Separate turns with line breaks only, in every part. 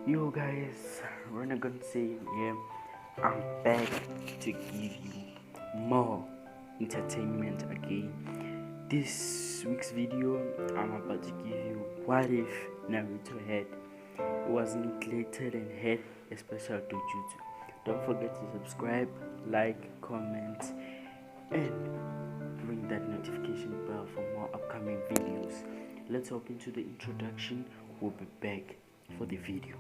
Yo guys, Renegon saying here, I'm back to give you more entertainment again. This week's video, I'm about to give you what if Naruto was neglected and had a special dojutsu. Don't forget to subscribe, like, comment, and ring that notification bell for more upcoming videos. Let's hop into the introduction. We'll be back for the video.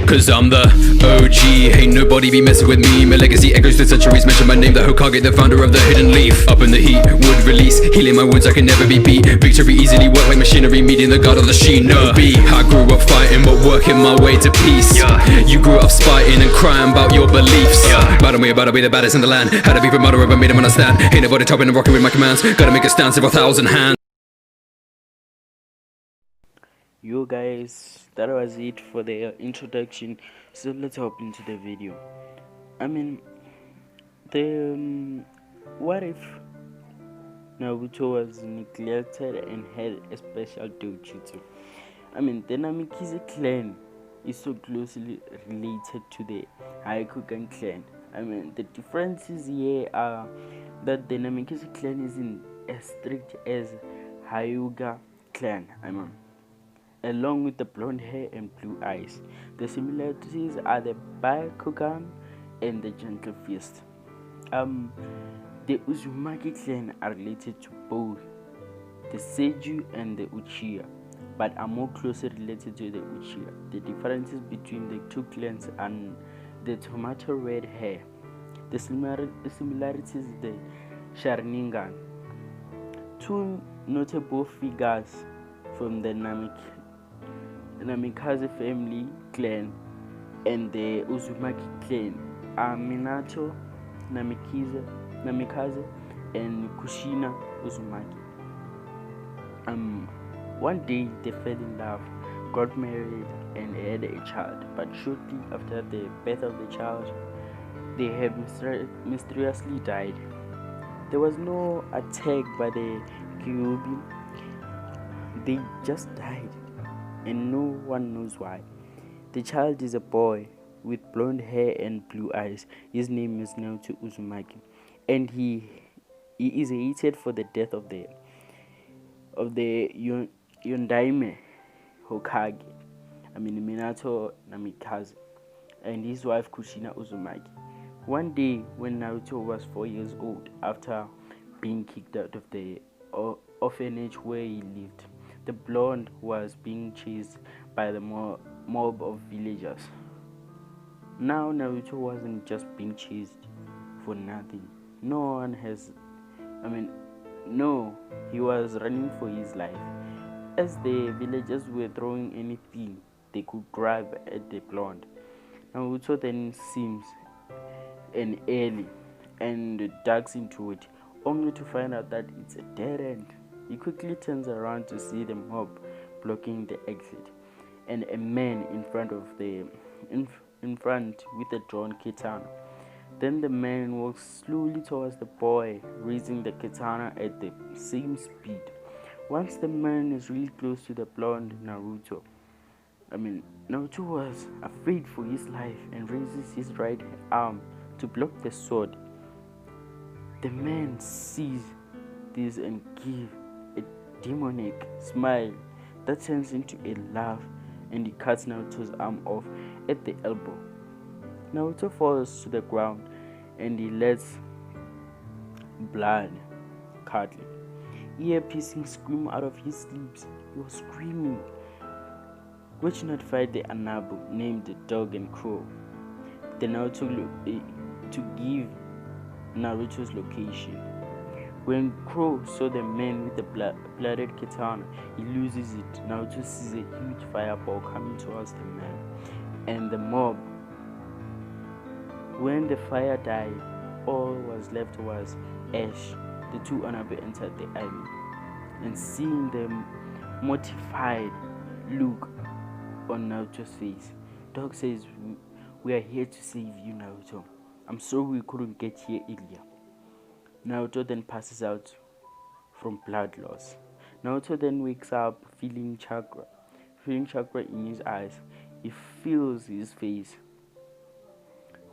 Cause I'm the OG, ain't nobody be messing with me. My legacy echoes the centuries, mention my name, the Hokage, the founder of the hidden leaf. Up in the heat, would release, healing my wounds, I can never be beat. Victory easily work like machinery, meeting the god of the shinobi. I grew up fighting, but working my way to peace. You grew up spiting and crying about your beliefs. About to be the baddest in the land. Had to be promoter, but made him understand. Ain't nobody topping and rocking with my commands. Gotta make a stand, several thousand hands.
Yo guys, that was it for the introduction, so let's hop into the video. What if Naruto was neglected and had a special dojutsu? The Namekize clan is so closely related to the Hyuga clan. The differences here are that the Namekize clan isn't as strict as Hyuga clan. Along with the blonde hair and blue eyes. The similarities are the Byakugan and the gentle fist. The Uzumaki clan are related to both the Seiju and the Uchiha, but are more closely related to the Uchiha. The differences between the two clans and the tomato red hair. The similarities the Sharingan. Two notable figures from the Namikaze family clan and the Uzumaki clan are Minato Namikaze and Kushina Uzumaki. One day they fell in love, got married, and had a child. But shortly after the birth of the child, they have mysteriously died. There was no attack by the Kyuubi. They just died, and no one knows why. The child is a boy with blonde hair and blue eyes. His name is Naruto Uzumaki, and he is hated for the death of the Yondaime Hokage, Minato Namikaze, and his wife Kushina Uzumaki. One day, when Naruto was 4 years old, after being kicked out of the orphanage where he lived, the blonde was being chased by the mob of villagers. Now Naruto wasn't just being chased for nothing. He was running for his life. As the villagers were throwing anything they could grab at the blonde, Naruto then seems an alley and ducks into it, only to find out that it's a dead end. He quickly turns around to see the mob blocking the exit, and a man in front with a drawn katana. Then the man walks slowly towards the boy, raising the katana at the same speed. Once the man is really close to the blonde Naruto was afraid for his life and raises his right arm to block the sword. The man sees this and gives a demonic smile that turns into a laugh, and he cuts Naruto's arm off at the elbow. Naruto falls to the ground and he lets blood curdle. Ear-piercing scream out of his lips. He was screaming. Which notified the Anabo, named the dog and crow, to give Naruto's location. When Crow saw the man with the blooded katana, he loses it. Naruto sees a huge fireball coming towards the man and the mob. When the fire died, all was left was ash. The two Anabo entered the alley, and seeing the mortified look on Naruto's face, Dog says, "We are here to save you, Naruto. I'm sorry we couldn't get here earlier. Naruto then passes out from blood loss. Naruto then wakes up feeling chakra in his eyes. He feels his face.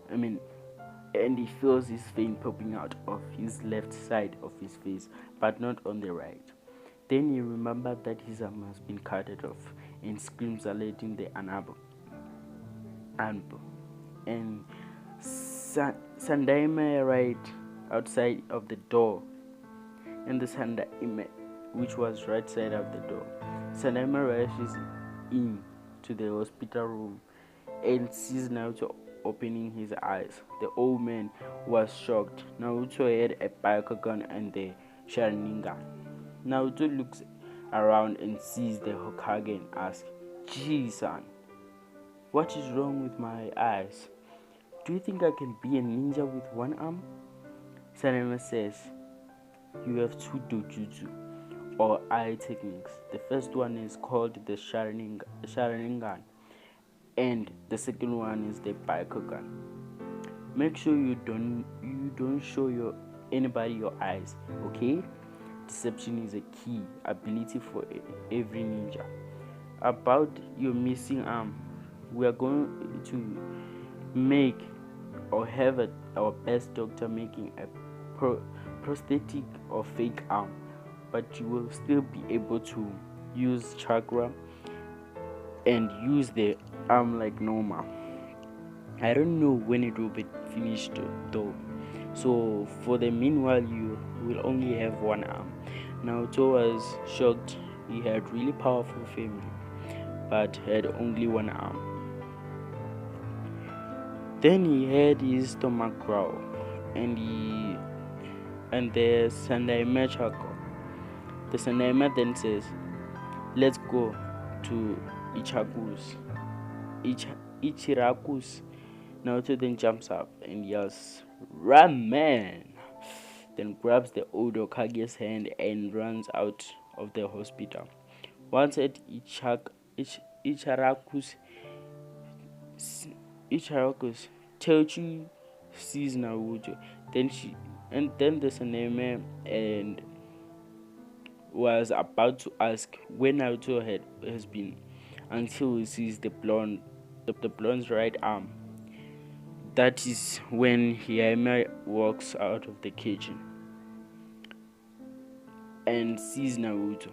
And he feels his vein popping out of his left side of his face, but not on the right. Then he remembered that his arm has been cut off and screams alerting the Anabo. And Sandaime right outside of the door, and the Sandaime, which was right side of the door. Sandaime rushes in to the hospital room and sees Naruto opening his eyes. The old man was shocked. Naruto had a Byakugan and the Sharingan. Naruto looks around and sees the Hokage and asks, "Gee, son, what is wrong with my eyes? Do you think I can be a ninja with one arm?" Sanema says, "You have two dojutsu, or eye techniques. The first one is called the Sharingan, and the second one is the Byakugan. Make sure you don't show anybody your eyes, okay? Deception is a key ability for every ninja. About your missing arm, we are going to make or have our best doctor making a prosthetic or fake arm, but you will still be able to use chakra and use the arm like normal. I don't know when it will be finished though. So for the meanwhile, you will only have one arm." Naruto was shocked. He had really powerful family, but had only one arm. Then he had his stomach growl, and the Sandaime chuckle. The Sandaime then says, "Let's go to Ichiraku's." Naruto then jumps up and yells, "Ramen!" Then grabs the old Hokage's hand and runs out of the hospital. Once at Ichiraku's, Teochi sees Naruto. Then the Saneme and was about to ask where Naruto has been, until he sees the blonde's right arm. That is when Hiyama walks out of the kitchen and sees Naruto.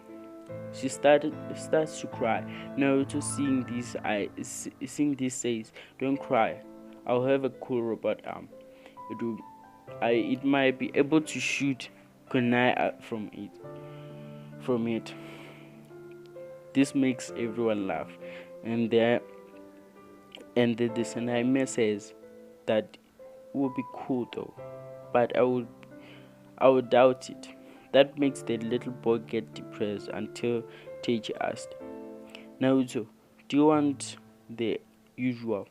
She starts to cry. Naruto seeing this says, "Don't cry. I'll have a cool robot arm. It might be able to shoot kunai from it." This makes everyone laugh, and the Sandaime says that it would be cool though, but I would doubt it. That makes the little boy get depressed until Teichi asked, "Naruto, do you want the usual?"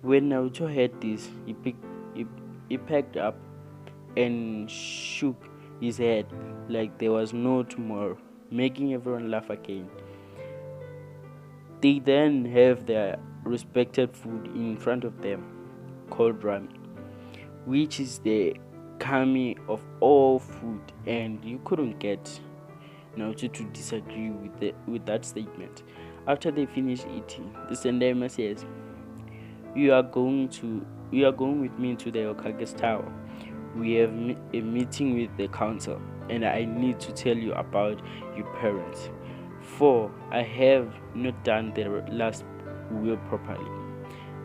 When Naruto heard this, he packed up and shook his head like there was no tomorrow, making everyone laugh again. They then have their respected food in front of them, called ramen, which is the kami of all food, and you couldn't get Naruto to disagree with that statement. After they finish eating, the Sandaime says, "You are going with me to the Hokage's tower. We have a meeting with the council, and I need to tell you about your parents. For I have not done the last will properly.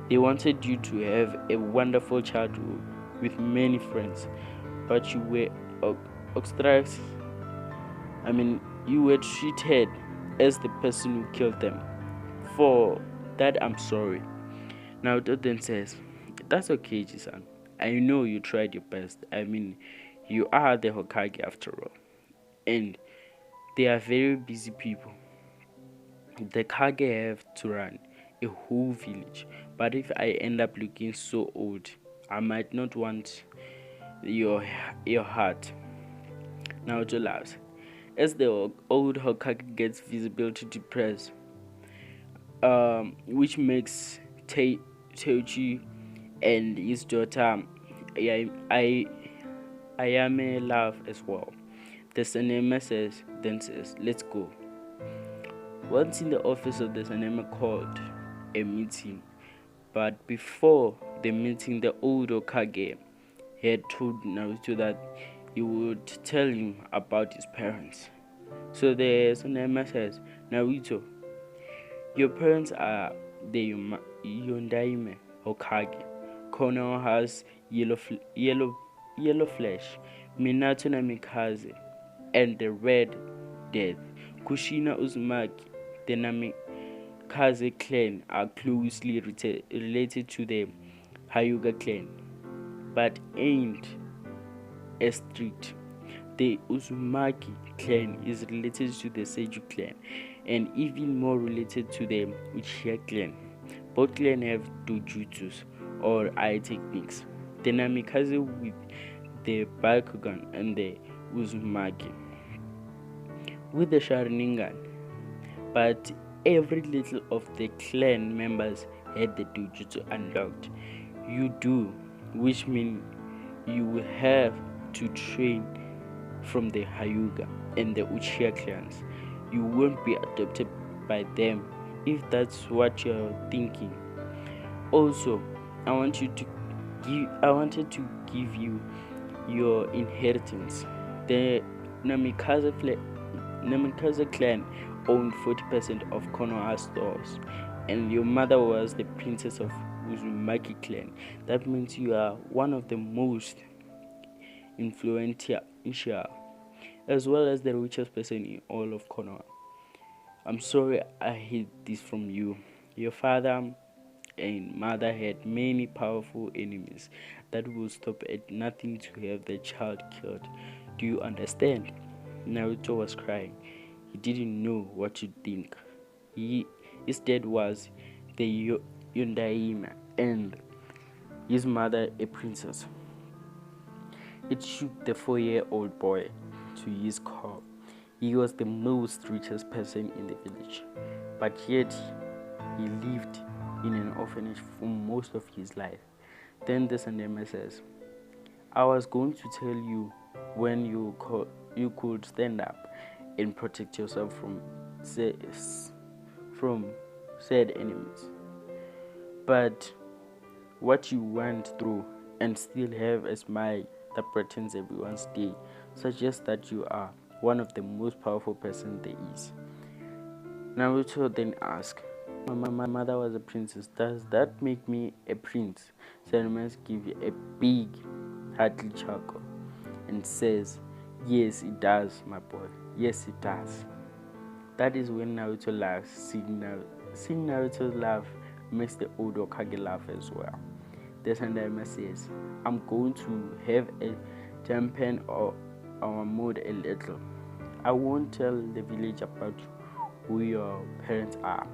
They wanted you to have a wonderful childhood with many friends, but you were ostracized. You were treated as the person who killed them. For that, I'm sorry." Naruto then says, "That's okay, Jisan. I know you tried your best. You are the Hokage after all. And they are very busy people. The Kage have to run a whole village. But if I end up looking so old, I might not want your heart." Naruto laughs. As the old Hokage gets visibility depressed, which makes Teichi and his daughter Ayame love as well. The Sanema then says, let's go. Once in the office of the Sanema called a meeting, but before the meeting, the old Okage had told Naruto that he would tell him about his parents. So the Sanema says, Naruto, your parents are the Yondaime Hokage. Kono has yellow flesh, Minato na Mikaze, and the Red Death. Kushina Uzumaki, the Namikaze clan, are closely related to the Hyuga clan, but ain't as strict. The Uzumaki clan is related to the Seiju clan, and even more related to the Uchiha clan. Both clans have dojutsus or eye techniques. The Namikaze with the Bakugan and the Uzumaki with the Sharingan. But every little of the clan members had the dojutsu unlocked. You do, which means you will have to train from the Hyuga and the Uchiha clans. You won't be adopted by them if that's what you're thinking. Also, I wanted to give you your inheritance. The Namikaze clan owned 40% of Konoha stores, and your mother was the princess of Uzumaki clan. That means you are one of the most influential, as well as the richest person in all of Konoha. I'm sorry I hid this from you. Your father and mother had many powerful enemies that would stop at nothing to have the child killed. Do you understand? Naruto was crying. He didn't know what to think. His dad was the Yondaime and his mother a princess. It shook the 4-year-old boy to his core. He was the most richest person in the village, but yet he lived in an orphanage for most of his life. Then the Sanema says, I was going to tell you when you could stand up and protect yourself from said enemies. But what you went through and still have a smile that brightens everyone's day suggests that you are one of the most powerful persons there is. Naruto then asked, my mother was a princess. Does that make me a prince? Senmans give you a big, hearty chuckle and says, yes, it does, my boy. Yes, it does. That is when Naruto laughs. Seeing Naruto's laugh makes the old Hokage laugh as well. The Sandaime says, I'm going to have a dampen our mood a little. I won't tell the village about who your parents are.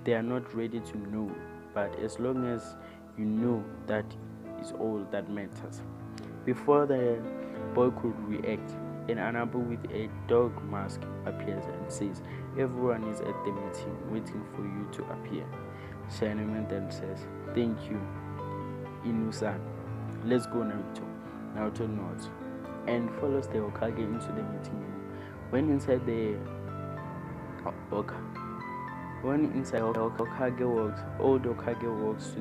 They are not ready to know, but as long as you know, that is all that matters. Before the boy could react, an Anabo with a dog mask appears and says, everyone is at the meeting waiting for you to appear. Shineman then says, thank you, Inu-san. Let's go, Naruto. Naruto nods and follows the Hokage into the meeting room. When inside old Hokage walks to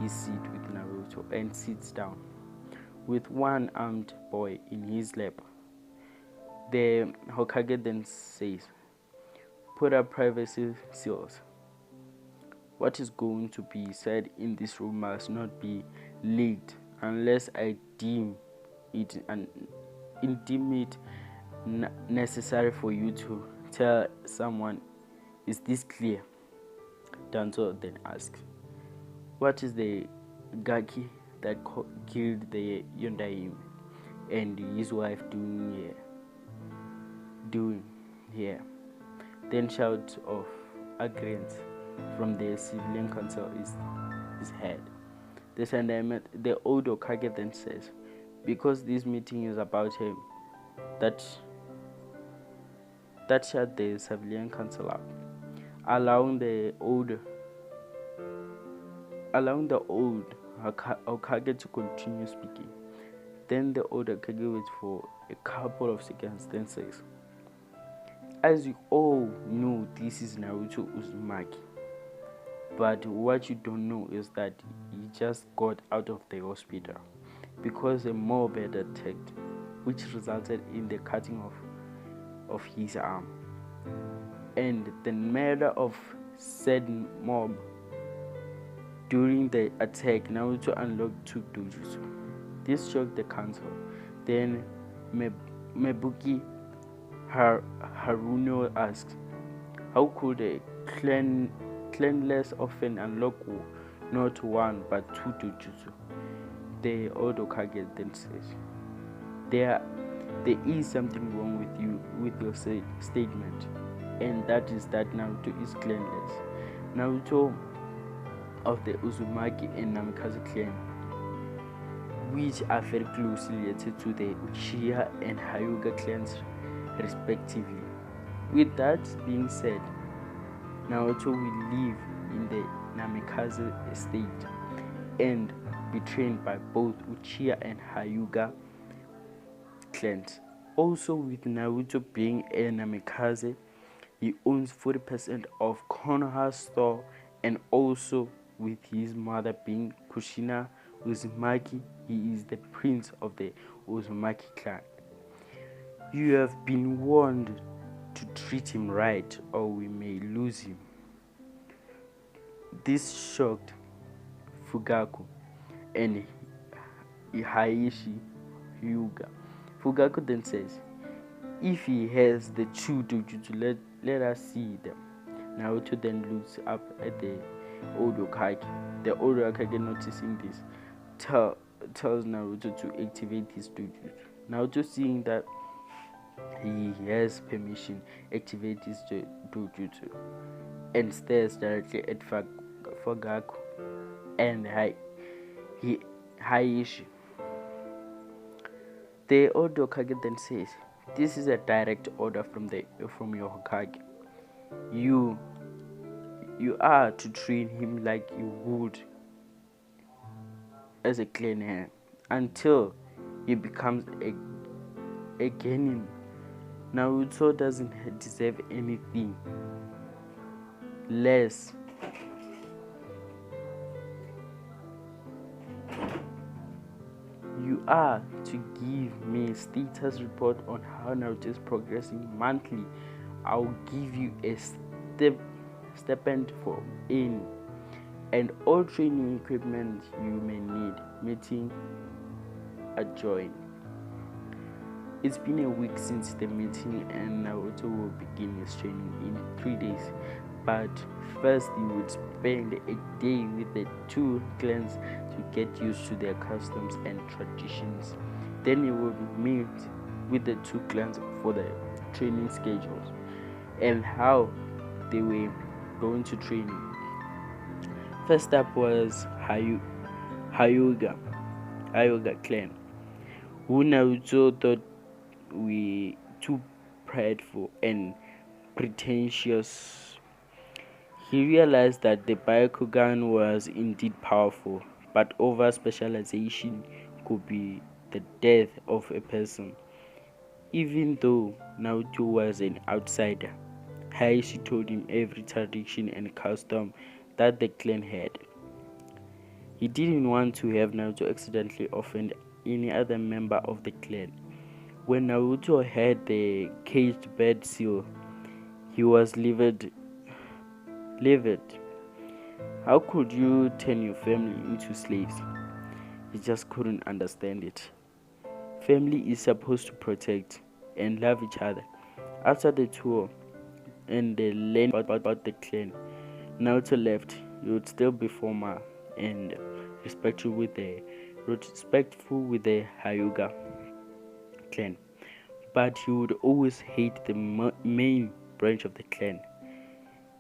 his seat with Naruto and sits down with one armed boy in his lap. The Hokage then says, put up privacy seals. What is going to be said in this room must not be leaked unless I deem it necessary for you to tell someone. Is this clear? Danzo then asks, what is the Gaki that killed the Yondaime and his wife doing here? Then shouts of agreement from the civilian council is heard. The old Hokage then says, because this meeting is about him, that shut the civilian council up, allowing the old Hokage to continue speaking. Then the old Hokage waits for a couple of seconds, then says, "As you all know, this is Naruto Uzumaki. But what you don't know is that he just got out of the hospital because a mob had attacked, which resulted in the cutting of his arm. And the murder of said mob. During the attack, Naruto unlocked 2 dojutsu. This shocked the council. Then Mebuki Haruno asked, how could a clanless often unlock not 1 but 2 dojutsu? The old Hokage then says, there is something wrong with your statement, and that is that Naruto is clanless. Naruto of the Uzumaki and Namikaze clan, which are very closely related to the Uchiha and Hyuga clans respectively. With that being said, Naruto will live in the Namikaze estate and be trained by both Uchiha and Hyuga clans. Also, with Naruto being a Namikaze, he owns 40% of Konoha's store, and also with his mother being Kushina Uzumaki, he is the prince of the Uzumaki clan. You have been warned to treat him right or we may lose him. This shocked Fugaku and Heiichi Hyuga. Fugaku then says, if he has the true dojutsu, let us see them. Naruto then looks up at the old Hokage. The old Hokage, noticing this, tells Naruto to activate his dojutsu. Naruto, seeing that he has permission, activates his dojutsu and stares directly at Fugaku and Heiichi. The old Hokage then says, this is a direct order from your Hokage. You are to train him like you would as a clan hand until he becomes a genin. Naruto doesn't deserve anything less. You are to give me a status report on how Naruto is progressing monthly. I'll give you a stipend for any and all training equipment you may need. Meeting adjourned. It's been a week since the meeting, and Naruto will begin his training in 3 days. But first, he would spend a day with the 2 clans to get used to their customs and traditions. Then he would meet with the 2 clans for the training schedules and how they were going to training. First up was Hyuga clan, who Naruto thought were too prideful and pretentious. He realized that the Byakugan was indeed powerful, but over specialization could be the death of a person. Even though Naruto was an outsider, Heiichi told him every tradition and custom that the clan had. He didn't want to have Naruto accidentally offend any other member of the clan. When Naruto had the caged bird seal, he was livid. How could you turn your family into slaves? He just couldn't understand it. Family is supposed to protect and love each other. After the tour and the learn about the clan, Naruto left. He would still be formal and respectful with the Hyuga clan, but he would always hate the main branch of the clan.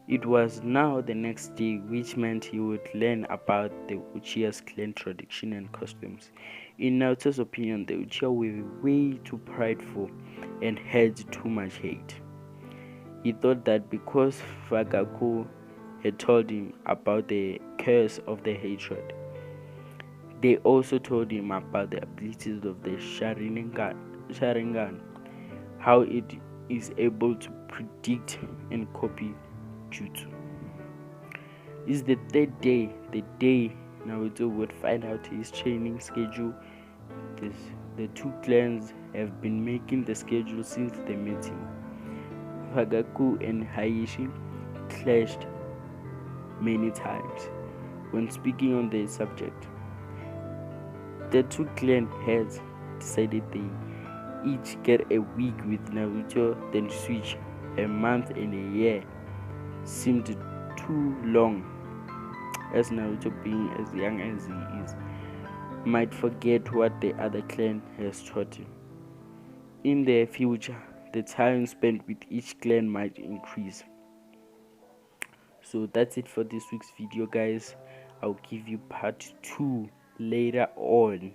It was now the next day, which meant he would learn about the Uchiha's clan tradition and customs. In Naruto's opinion, the Uchiha were way too prideful and had too much hate. He thought that because Fugaku had told him about the curse of the hatred, They also told him about the abilities of the Sharingan, how it is able to predict and copy jutsu. It's the third day, the day Naruto would find out his training schedule. The two clans have been making the schedule since the meeting. Hagaku and Hayashi clashed many times when speaking on the subject. The two clan heads decided they each get a week with Naruto, then switch. A month and a year seemed too long, as Naruto, being as young as he is, might forget what the other clan has taught him. In the future, the time spent with each clan might increase. So that's it for this week's video, guys. I'll give you part 2 later on.